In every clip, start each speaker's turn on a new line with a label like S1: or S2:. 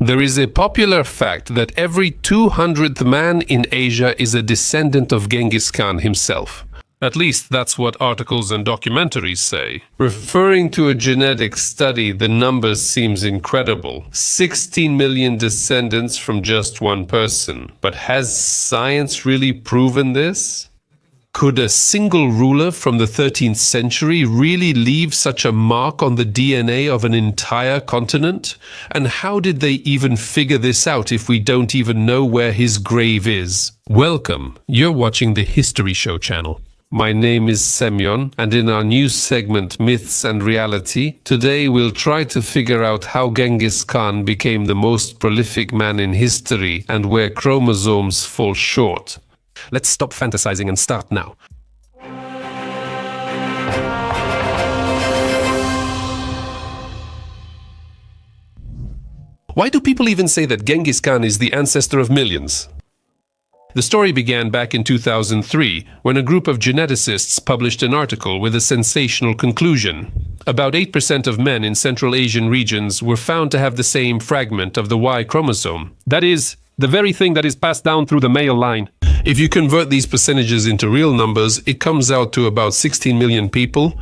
S1: There is a popular fact that every 200th man in Asia is a descendant of Genghis Khan himself. At least that's what articles and documentaries say. Referring to a genetic study, the number seems incredible. 16 million descendants from just one person. But has science really proven this? Could a single ruler from the 13th century really leave such a mark on the DNA of an entire continent? And how did they even figure this out if we don't even know where his grave is? Welcome, you're watching the History Show channel. My name is Semyon, and in our new segment Myths and Reality, today we'll try to figure out how Genghis Khan became the most prolific man in history and where chromosomes fall short. Let's stop fantasizing and start now. Why do people even say that Genghis Khan is the ancestor of millions? The story began back in 2003, when a group of geneticists published an article with a sensational conclusion. About 8% of men in Central Asian regions were found to have the same fragment of the Y chromosome. That is, the very thing that is passed down through the male line. If you convert these percentages into real numbers, it comes out to about 16 million people.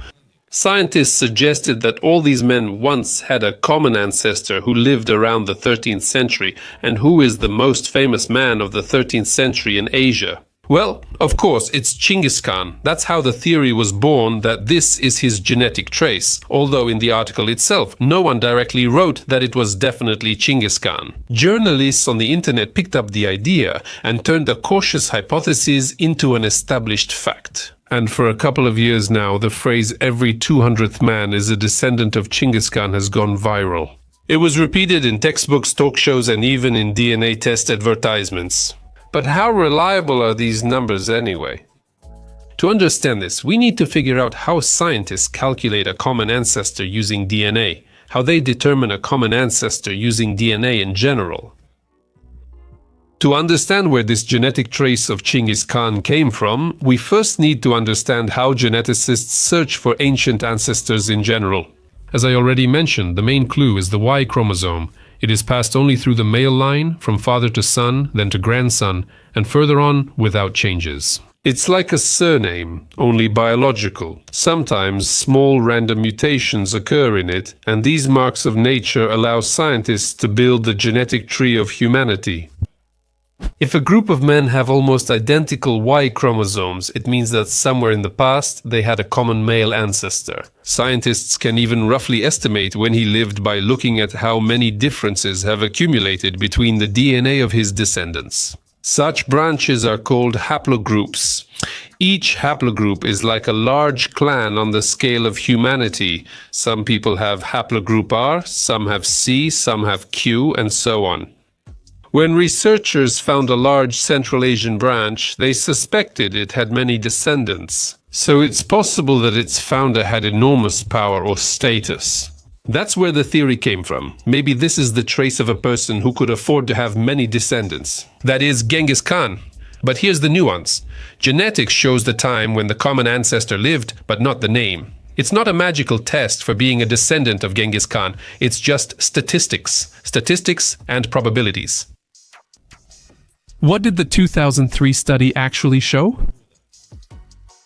S1: Scientists suggested that all these men once had a common ancestor who lived around the 13th century and who is the most famous man of the 13th century in Asia. Well, of course, it's Genghis Khan. That's how the theory was born that this is his genetic trace, although in the article itself, no one directly wrote that it was definitely Genghis Khan. Journalists on the internet picked up the idea and turned a cautious hypothesis into an established fact. And for a couple of years now, the phrase every 200th man is a descendant of Genghis Khan has gone viral. It was repeated in textbooks, talk shows, and even in DNA test advertisements. But how reliable are these numbers anyway? To understand this, we need to figure out how scientists calculate a common ancestor using DNA, how they determine a common ancestor using DNA in general. To understand where this genetic trace of Genghis Khan came from, we first need to understand how geneticists search for ancient ancestors in general. As I already mentioned, the main clue is the Y chromosome. It is passed only through the male line, from father to son, then to grandson, and further on without changes. It's like a surname, only biological. Sometimes small random mutations occur in it, and these marks of nature allow scientists to build the genetic tree of humanity. If a group of men have almost identical Y chromosomes, it means that somewhere in the past they had a common male ancestor. Scientists can even roughly estimate when he lived by looking at how many differences have accumulated between the DNA of his descendants. Such branches are called haplogroups. Each haplogroup is like a large clan on the scale of humanity. Some people have haplogroup R, some have C, some have Q, and so on. When researchers found a large Central Asian branch, they suspected it had many descendants. So it's possible that its founder had enormous power or status. That's where the theory came from. Maybe this is the trace of a person who could afford to have many descendants. That is Genghis Khan. But here's the nuance. Genetics shows the time when the common ancestor lived, but not the name. It's not a magical test for being a descendant of Genghis Khan. It's just statistics. Statistics and probabilities.
S2: What did the 2003 study actually show?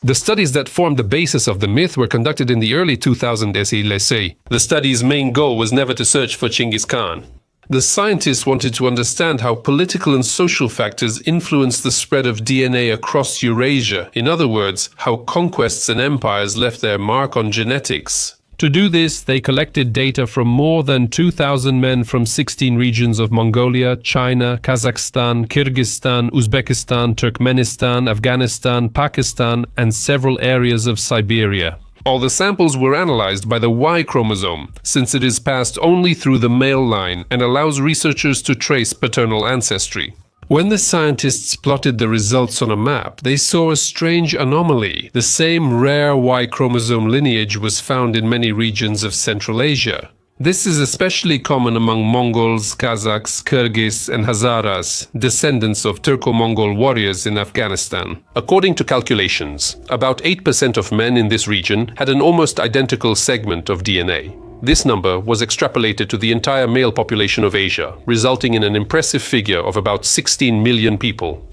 S1: The studies that formed the basis of the myth were conducted in the early 2000s. The study's main goal was never to search for Genghis Khan. The scientists wanted to understand how political and social factors influenced the spread of DNA across Eurasia. In other words, how conquests and empires left their mark on genetics.
S2: To do this, they collected data from more than 2,000 men from 16 regions of Mongolia, China, Kazakhstan, Kyrgyzstan, Uzbekistan, Turkmenistan, Afghanistan, Pakistan, and several areas of Siberia.
S1: All the samples were analyzed by the Y chromosome, since it is passed only through the male line and allows researchers to trace paternal ancestry. When the scientists plotted the results on a map, they saw a strange anomaly. The same rare Y chromosome lineage was found in many regions of Central Asia. This is especially common among Mongols, Kazakhs, Kyrgyz, and Hazaras, descendants of Turco-Mongol warriors in Afghanistan. According to calculations, about 8% of men in this region had an almost identical segment of DNA. This number was extrapolated to the entire male population of Asia, resulting in an impressive figure of about 16 million people.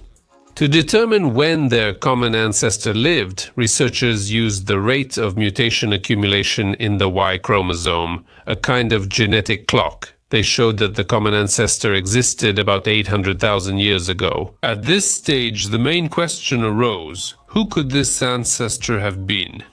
S1: To determine when their common ancestor lived, researchers used the rate of mutation accumulation in the Y chromosome, a kind of genetic clock. They showed that the common ancestor existed about 800,000 years ago. At this stage, the main question arose: who could this ancestor have been?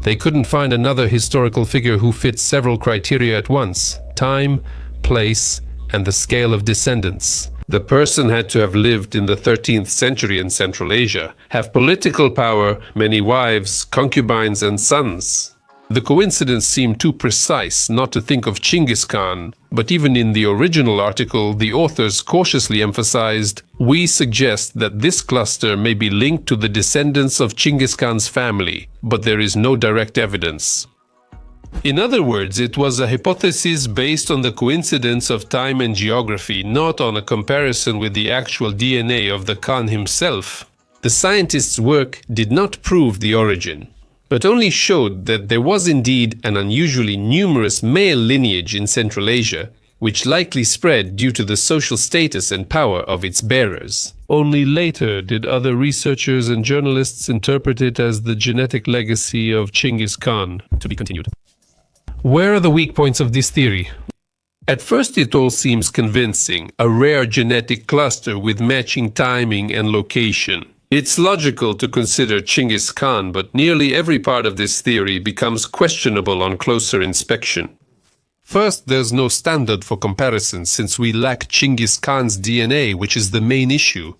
S1: They couldn't find another historical figure who fit several criteria at once: time, place, and the scale of descendants. The person had to have lived in the 13th century in Central Asia, have political power, many wives, concubines, and sons. The coincidence seemed too precise not to think of Genghis Khan, but even in the original article, the authors cautiously emphasized, "We suggest that this cluster may be linked to the descendants of Genghis Khan's family, but there is no direct evidence." In other words, it was a hypothesis based on the coincidence of time and geography, not on a comparison with the actual DNA of the Khan himself. The scientists' work did not prove the origin, but only showed that there was indeed an unusually numerous male lineage in Central Asia, which likely spread due to the social status and power of its bearers. Only later did other researchers and journalists interpret it as the genetic legacy of Genghis Khan. To be continued. Where are the weak points of this theory? At first it all seems convincing, a rare genetic cluster with matching timing and location. It's logical to consider Genghis Khan, but nearly every part of this theory becomes questionable on closer inspection. First, there's no standard for comparison since we lack Genghis Khan's DNA, which is the main issue.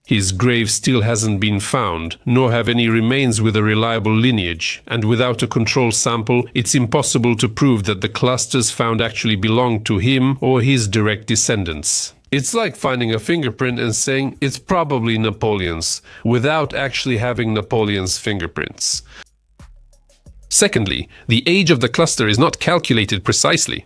S1: His grave still hasn't been found, nor have any remains with a reliable lineage, and without a control sample, it's impossible to prove that the clusters found actually belong to him or his direct descendants. It's like finding a fingerprint and saying it's probably Napoleon's, without actually having Napoleon's fingerprints. Secondly, the age of the cluster is not calculated precisely.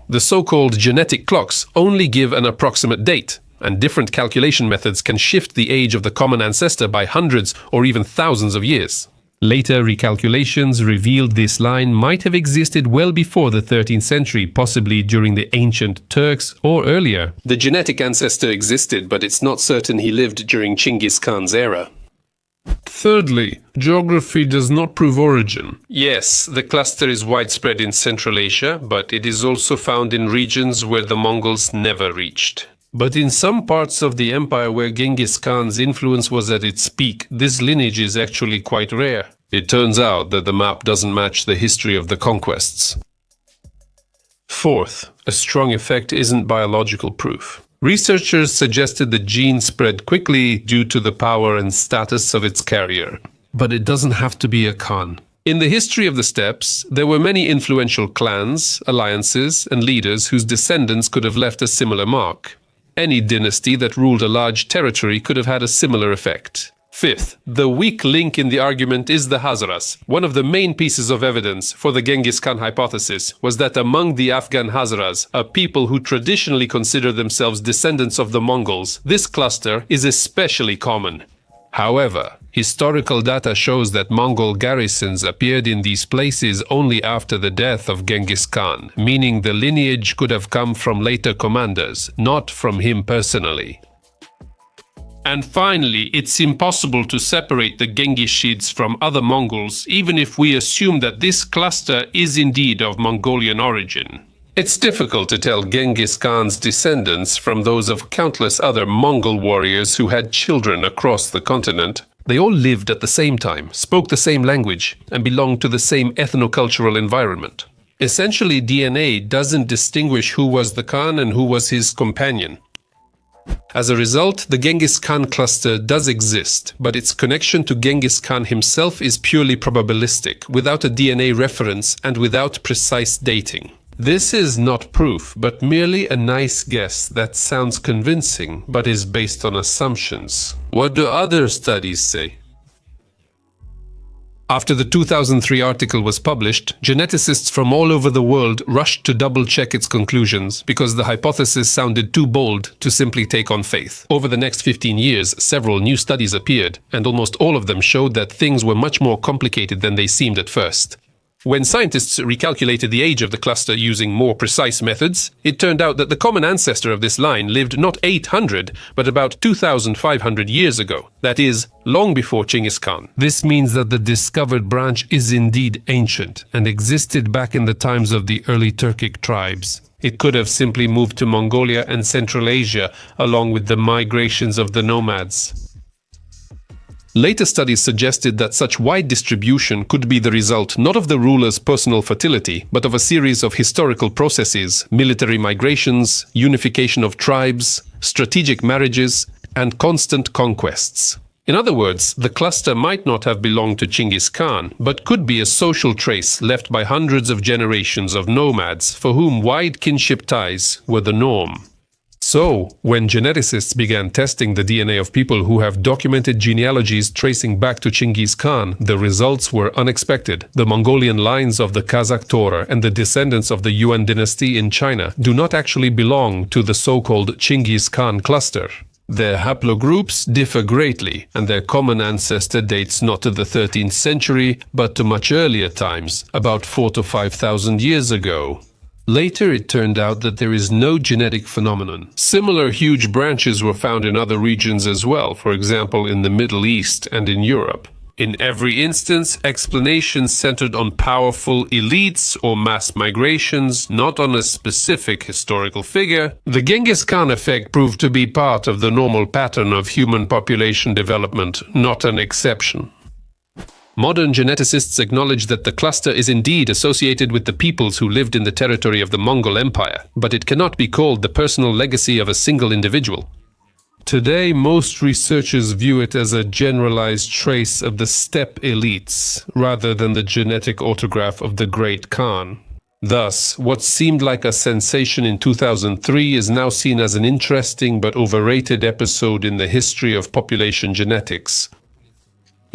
S1: The so-called genetic clocks only give an approximate date, and different calculation methods can shift the age of the common ancestor by hundreds or even thousands of years. Later recalculations revealed this line might have existed well before the 13th century, possibly during the ancient Turks or earlier. The genetic ancestor existed, but it's not certain he lived during Genghis Khan's era. Thirdly, geography does not prove origin. Yes, the cluster is widespread in Central Asia, but it is also found in regions where the Mongols never reached. But in some parts of the empire where Genghis Khan's influence was at its peak, this lineage is actually quite rare. It turns out that the map doesn't match the history of the conquests. Fourth, a strong effect isn't biological proof. Researchers suggested the gene spread quickly due to the power and status of its carrier. But it doesn't have to be a Khan. In the history of the steppes, there were many influential clans, alliances, and leaders whose descendants could have left a similar mark. Any dynasty that ruled a large territory could have had a similar effect. Fifth, the weak link in the argument is the Hazaras. One of the main pieces of evidence for the Genghis Khan hypothesis was that among the Afghan Hazaras, a people who traditionally consider themselves descendants of the Mongols, this cluster is especially common. However, historical data shows that Mongol garrisons appeared in these places only after the death of Genghis Khan, meaning the lineage could have come from later commanders, not from him personally. And finally, it's impossible to separate the Genghishids from other Mongols, even if we assume that this cluster is indeed of Mongolian origin. It's difficult to tell Genghis Khan's descendants from those of countless other Mongol warriors who had children across the continent. They all lived at the same time, spoke the same language, and belonged to the same ethno-cultural environment. Essentially, DNA doesn't distinguish who was the Khan and who was his companion. As a result, the Genghis Khan cluster does exist, but its connection to Genghis Khan himself is purely probabilistic, without a DNA reference and without precise dating. This is not proof, but merely a nice guess that sounds convincing, but is based on assumptions. What do other studies say? After the 2003 article was published, geneticists from all over the world rushed to double-check its conclusions because the hypothesis sounded too bold to simply take on faith. Over the next 15 years, several new studies appeared, and almost all of them showed that things were much more complicated than they seemed at first. When scientists recalculated the age of the cluster using more precise methods, it turned out that the common ancestor of this line lived not 800, but about 2,500 years ago. That is, long before Genghis Khan.
S2: This means that the discovered branch is indeed ancient and existed back in the times of the early Turkic tribes.
S1: It could have simply moved to Mongolia and Central Asia, along with the migrations of the nomads. Later studies suggested that such wide distribution could be the result not of the ruler's personal fertility, but of a series of historical processes, military migrations, unification of tribes, strategic marriages, and constant conquests. In other words, the cluster might not have belonged to Genghis Khan, but could be a social trace left by hundreds of generations of nomads for whom wide kinship ties were the norm. So, when geneticists began testing the DNA of people who have documented genealogies tracing back to Genghis Khan, the results were unexpected. The Mongolian lines of the Kazakh Torah and the descendants of the Yuan dynasty in China do not actually belong to the so-called Genghis Khan cluster. Their haplogroups differ greatly, and their common ancestor dates not to the 13th century, but to much earlier times, about 4,000 to 5,000 years ago. Later, it turned out that there is no genetic phenomenon. Similar huge branches were found in other regions as well, for example in the Middle East and in Europe. In every instance, explanations centered on powerful elites or mass migrations, not on a specific historical figure. The Genghis Khan effect proved to be part of the normal pattern of human population development, not an exception. Modern geneticists acknowledge that the cluster is indeed associated with the peoples who lived in the territory of the Mongol Empire, but it cannot be called the personal legacy of a single individual. Today, most researchers view it as a generalized trace of the steppe elites, rather than the genetic autograph of the Great Khan. Thus, what seemed like a sensation in 2003 is now seen as an interesting but overrated episode in the history of population genetics.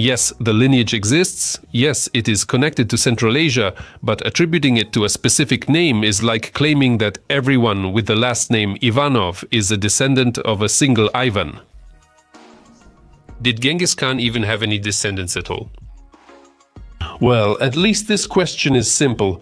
S1: Yes, the lineage exists. Yes, it is connected to Central Asia, but attributing it to a specific name is like claiming that everyone with the last name Ivanov is a descendant of a single Ivan. Did Genghis Khan even have any descendants at all? Well, at least this question is simple.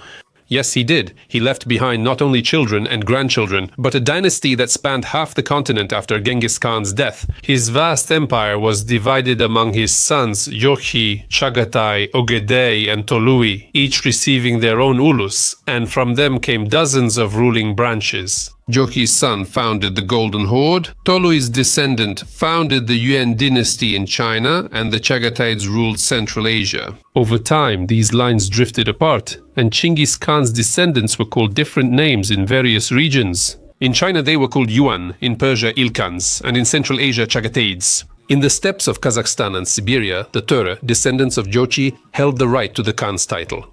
S1: Yes, he did. He left behind not only children and grandchildren, but a dynasty that spanned half the continent after Genghis Khan's death. His vast empire was divided among his sons Jochi, Chagatai, Ogedei, and Tolui, each receiving their own ulus, and from them came dozens of ruling branches. Jochi's son founded the Golden Horde, Tolui's descendant founded the Yuan dynasty in China, and the Chagataids ruled Central Asia. Over time, these lines drifted apart, and Genghis Khan's descendants were called different names in various regions. In China they were called Yuan, in Persia Ilkhans, and in Central Asia Chagataids. In the steppes of Kazakhstan and Siberia, the Tura, descendants of Jochi, held the right to the Khan's title.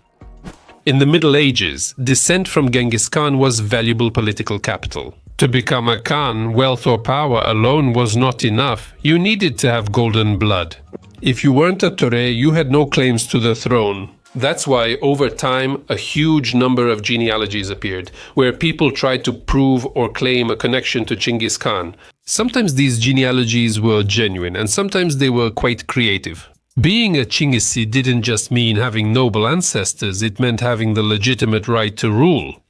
S1: In the Middle Ages, descent from Genghis Khan was valuable political capital. To become a Khan, wealth or power alone was not enough. You needed to have golden blood. If you weren't a Ture, you had no claims to the throne. That's why, over time, a huge number of genealogies appeared, where people tried to prove or claim a connection to Genghis Khan. Sometimes these genealogies were genuine, and sometimes they were quite creative. Being a Chinggisi didn't just mean having noble ancestors, it meant having the legitimate right to rule.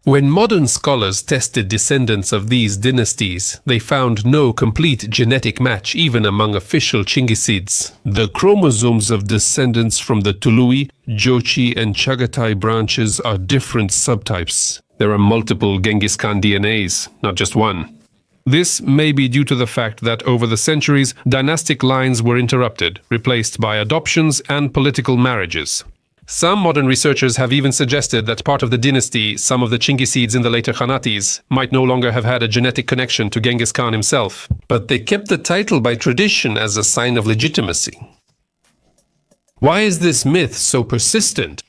S1: When modern scholars tested descendants of these dynasties, they found no complete genetic match even among official Chinggisids. The chromosomes of descendants from the Tului, Jochi, and Chagatai branches are different subtypes. There are multiple Genghis Khan DNAs, not just one. This may be due to the fact that over the centuries, dynastic lines were interrupted, replaced by adoptions and political marriages. Some modern researchers have even suggested that part of the dynasty, some of the Chinggisids in the later Khanates, might no longer have had a genetic connection to Genghis Khan himself. But they kept the title by tradition as a sign of legitimacy. Why is this myth so persistent?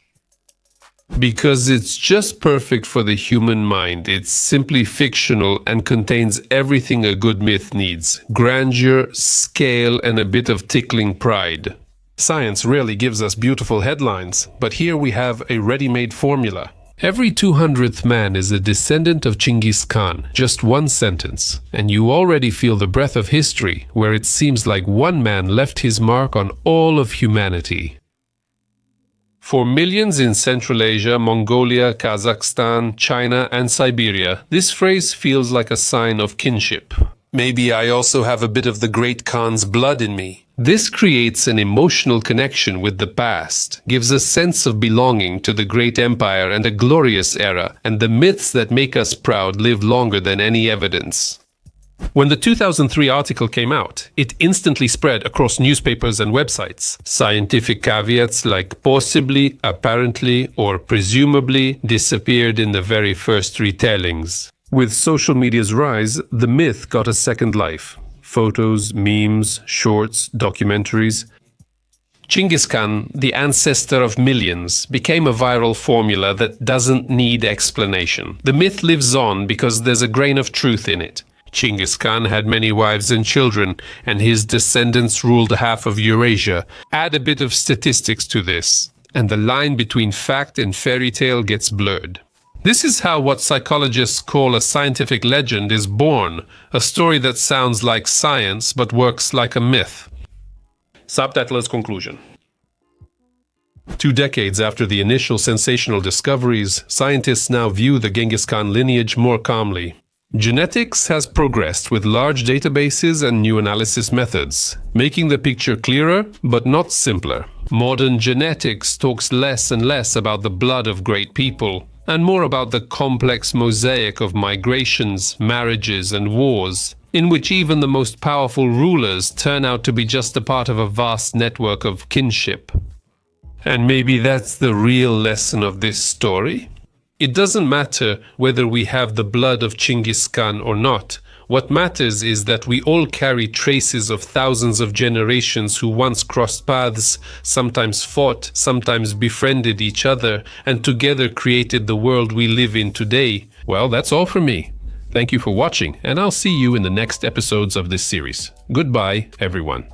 S1: Because it's just perfect for the human mind. It's simply fictional and contains everything a good myth needs: grandeur, scale, and a bit of tickling pride. Science rarely gives us beautiful headlines, but here we have a ready-made formula. Every 200th man is a descendant of Genghis Khan. Just one sentence, and you already feel the breath of history, where it seems like one man left his mark on all of humanity. For millions in Central Asia, Mongolia, Kazakhstan, China, and Siberia, this phrase feels like a sign of kinship. Maybe I also have a bit of the Great Khan's blood in me. This creates an emotional connection with the past, gives a sense of belonging to the great empire and a glorious era, and the myths that make us proud live longer than any evidence. When the 2003 article came out, it instantly spread across newspapers and websites. Scientific caveats like possibly, apparently, or presumably disappeared in the very first retellings. With social media's rise, the myth got a second life. Photos, memes, shorts, documentaries. Genghis Khan, the ancestor of millions, became a viral formula that doesn't need explanation. The myth lives on because there's a grain of truth in it. Genghis Khan had many wives and children, and his descendants ruled half of Eurasia. Add a bit of statistics to this, and the line between fact and fairy tale gets blurred. This is how what psychologists call a scientific legend is born, a story that sounds like science but works like a myth. Subtitler's conclusion. 2 decades after the initial sensational discoveries, scientists now view the Genghis Khan lineage more calmly. Genetics has progressed with large databases and new analysis methods, making the picture clearer but not simpler. Modern genetics talks less and less about the blood of great people, and more about the complex mosaic of migrations, marriages, and wars, in which even the most powerful rulers turn out to be just a part of a vast network of kinship. And maybe that's the real lesson of this story? It doesn't matter whether we have the blood of Genghis Khan or not. What matters is that we all carry traces of thousands of generations who once crossed paths, sometimes fought, sometimes befriended each other, and together created the world we live in today. Well, that's all from me. Thank you for watching, and I'll see you in the next episodes of this series. Goodbye, everyone.